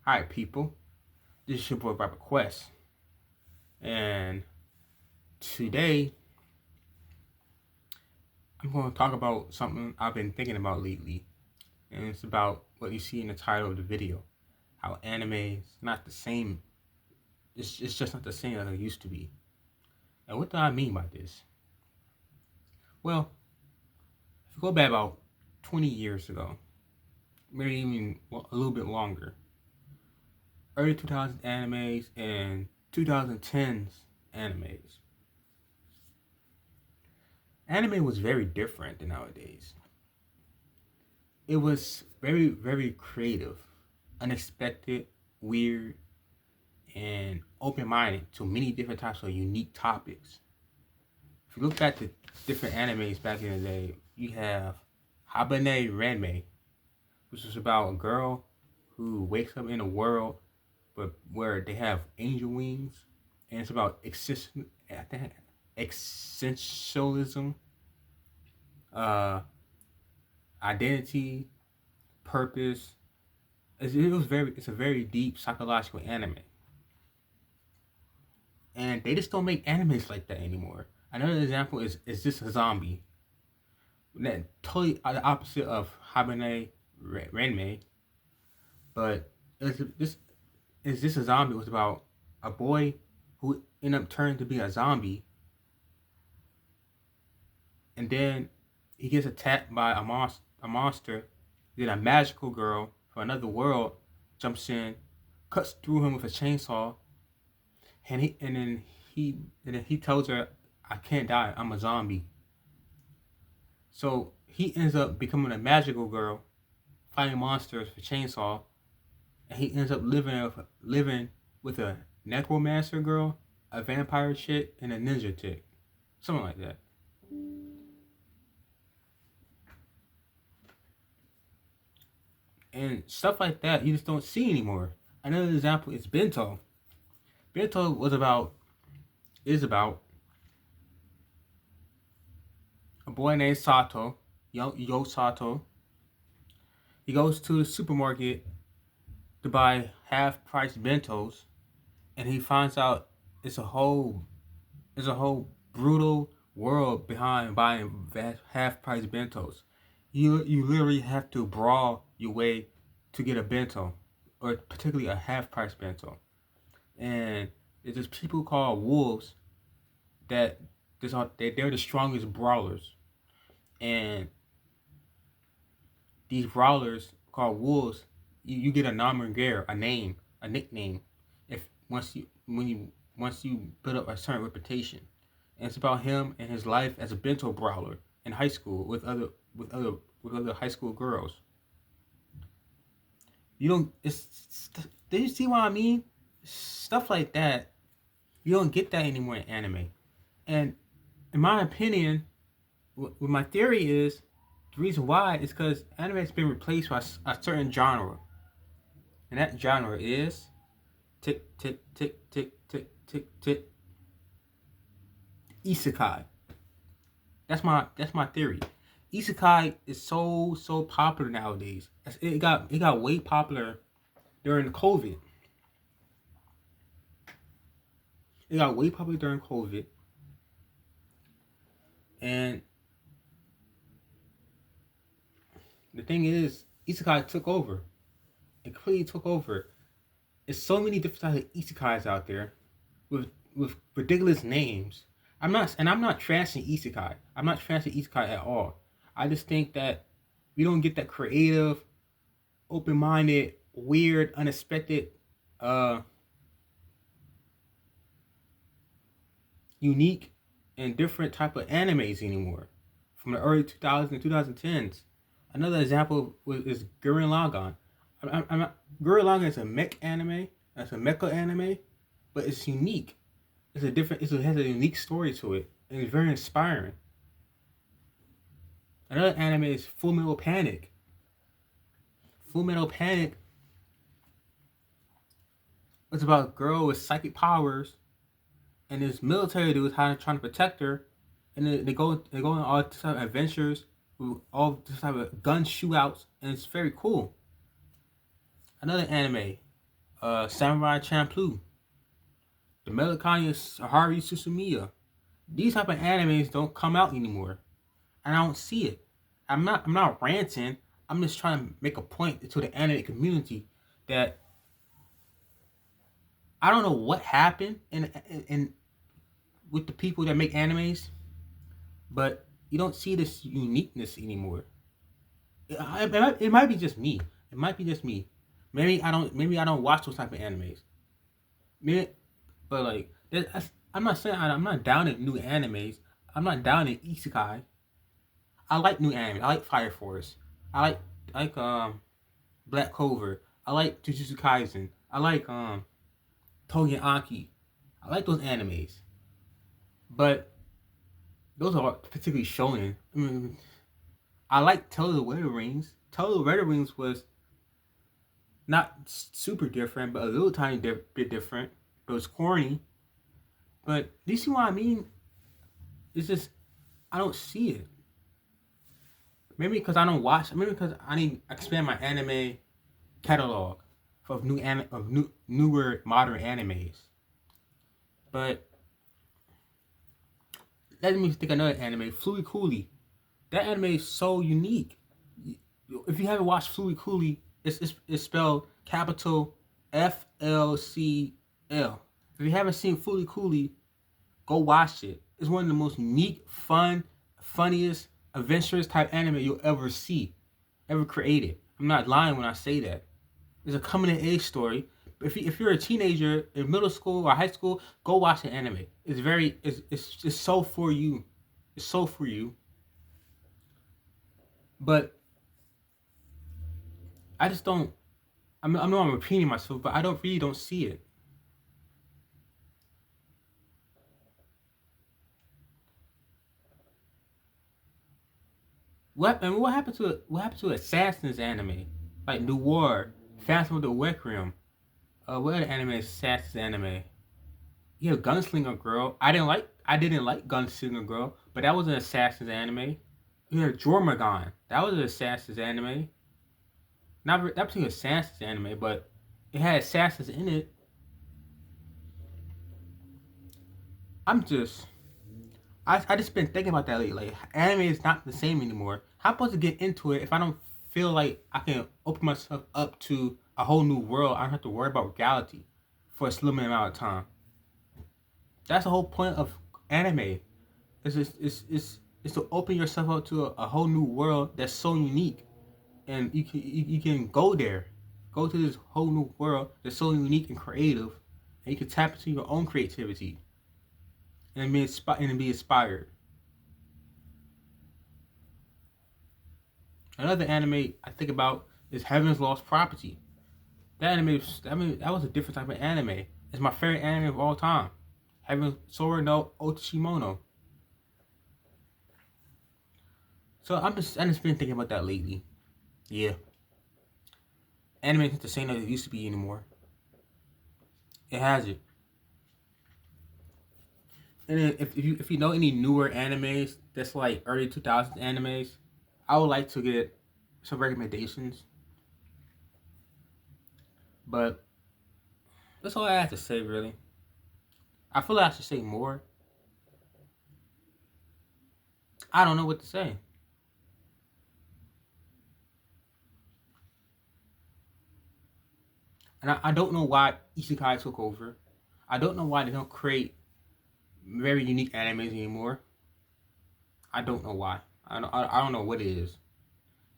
Alright, people, this is your boy Robert Quest, and today I'm going to talk about something I've been thinking about lately, and it's about what you see in the title of the video. How anime is not the same, it's just not the same as it used to be. And what do I mean by this? Well, if you go back about 20 years ago, maybe even a little bit longer, early 2000s animes and 2010s animes, anime was very different than nowadays. It was very, very creative, unexpected, weird, and open-minded to many different types of unique topics. If you look at the different animes back in the day, you have Habane Ranmei, which is about a girl who wakes up in a world but where they have angel wings, and it's about existentialism, uh, identity, purpose. It's a very deep psychological anime, and they just don't make animes like that anymore. Another example is this a zombie? That totally the opposite of Habane Renmei, but this is this a zombie? It was about a boy who ended up turning to be a zombie, and then he gets attacked by a monster. Then a magical girl from another world jumps in, cuts through him with a chainsaw, and then he tells her, "I can't die. I'm a zombie." So he ends up becoming a magical girl, fighting monsters with a chainsaw, and he ends up living with a necromancer girl, a vampire chick, and a ninja chick, something like that. And stuff like that you just don't see anymore. Another example is Bento. Bento is about a boy named Sato, Yo Sato. He goes to the supermarket to buy half-price bentos, and he finds out it's a whole brutal world behind buying half-price bentos. You literally have to brawl your way to get a bento, or particularly a half-price bento. And there's just people called wolves that they're the strongest brawlers, and these brawlers called wolves, you get a nomenclature, a name, a nickname, if once you build up a certain reputation. And it's about him and his life as a bento brawler in high school with other high school girls. You don't. Do you see what I mean? Stuff like that. You don't get that anymore in anime. And in my opinion, what my theory is, the reason why is because anime has been replaced by a certain genre, and that genre is tick tick tick tick tick tick tick isekai. That's my theory. Isekai is so popular nowadays. It got way popular during COVID. It got way popular during COVID, and the thing is, isekai took over. It completely took over. There's so many different types of isekais out there with ridiculous names. I'm not trashing isekai. I'm not trashing isekai at all. I just think that we don't get that creative, open-minded, weird, unexpected, unique, and different type of animes anymore from the early 2000s and 2010s. Another example is Gurren Lagann. Gurren Lagann is a mech anime. That's a mecha anime, but it's unique. It has a unique story to it, and it's very inspiring. Another anime is Full Metal Panic. Full Metal Panic is about a girl with psychic powers, and this military dude is trying to protect her, and they go on all types of adventures with all this type of gun shootouts, and it's very cool. Another anime Samurai Champloo, the Melancholia Haruhi Suzumiya. These type of animes don't come out anymore, and I don't see it. I'm not ranting. I'm just trying to make a point to the anime community that I don't know what happened in with the people that make animes, but you don't see this uniqueness anymore. It might be just me. It might be just me. Maybe I don't. Maybe I don't watch those type of animes. Maybe, but like, I'm not saying I'm not down at new animes. I'm not down at isekai. I like new anime. I like Fire Force. I like Black Clover. I like Jujutsu Kaisen. I like Togen Anki. I like those animes. But those are particularly shonen. I like Tale of the Weather Rings. Tale of the Weather Rings was not super different, but a little tiny bit different. But it was corny. But do you see what I mean? It's just I don't see it. Maybe because I don't watch. Maybe because I need to expand my anime catalog of newer modern animes. But let me think another anime, Fluid Cooley. That anime is so unique. If you haven't watched Fluid Cooley, it's spelled capital FLCL. If you haven't seen Fluid Cooley, go watch it. It's one of the most unique, fun, funniest, adventurous type anime you'll ever see, ever created. I'm not lying when I say that. It's a coming of age story. If you're a teenager in middle school or high school, go watch the anime. It's so for you. It's so for you. But I just don't. I know I'm repeating myself, but I don't see it. What happened to Assassins anime like Noir, Phantom of the Requiem? What other anime is Assassins anime? You have Gunslinger Girl. I didn't like Gunslinger Girl, but that was an Assassins anime. You have Jormungand. That was an Assassins anime. Not that particular Assassins anime, but it had assassins in it. I'm just I just been thinking about that lately. Like, anime is not the same anymore. How am I supposed to get into it if I don't feel like I can open myself up to a whole new world? I don't have to worry about reality for a limited amount of time. That's the whole point of anime. It's to open yourself up to a whole new world that's so unique, and you can go to this whole new world that's so unique and creative, and you can tap into your own creativity and be inspired. Another anime I think about is Heaven's Lost Property. That was a different type of anime. It's my favorite anime of all time. Heaven Sora no Otoshimono. So I just been thinking about that lately. Yeah, anime isn't the same as it used to be anymore. It has it. And then if you know any newer animes that's like early 2000s animes, I would like to get some recommendations. But that's all I have to say, really. I feel like I should say more. I don't know what to say. And I don't know why Isekai took over. I don't know why they don't create very unique animes anymore. I don't know why. I don't know what it is.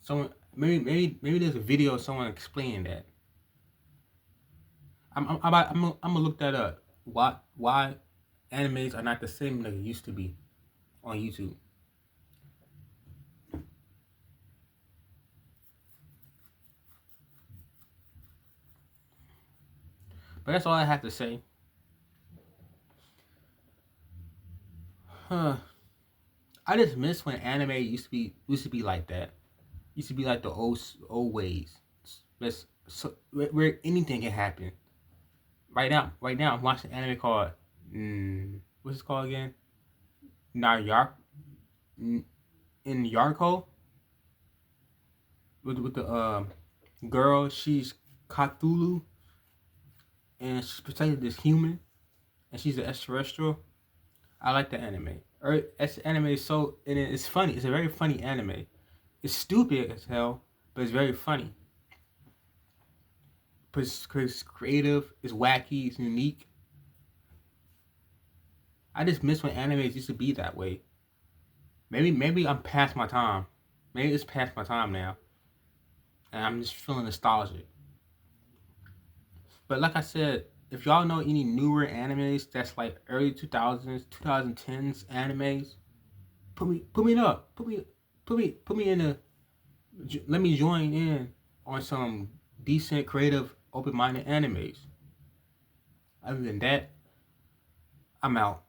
Someone maybe there's a video of someone explaining that. I'm gonna look that up. Why animes are not the same like it used to be on YouTube. But that's all I have to say. Huh. I just miss when anime used to be like that. Used to be like the old ways. Where anything can happen. Right now, I'm watching an anime called what's it called again? Nayar in Yarko with the girl. She's Cthulhu. and she's protected this human, and she's an extraterrestrial. I like the anime. Anime is so, and it's funny. It's a very funny anime. It's stupid as hell, but it's very funny. It's creative, it's wacky, it's unique. I just miss when animes used to be that way. Maybe I'm past my time. Maybe it's past my time now, and I'm just feeling nostalgic. But like I said, if y'all know any newer animes that's like early 2000s, 2010s animes, put me up. Put me in the. Let me join in on some decent, creative, open-minded animes. Other than that, I'm out.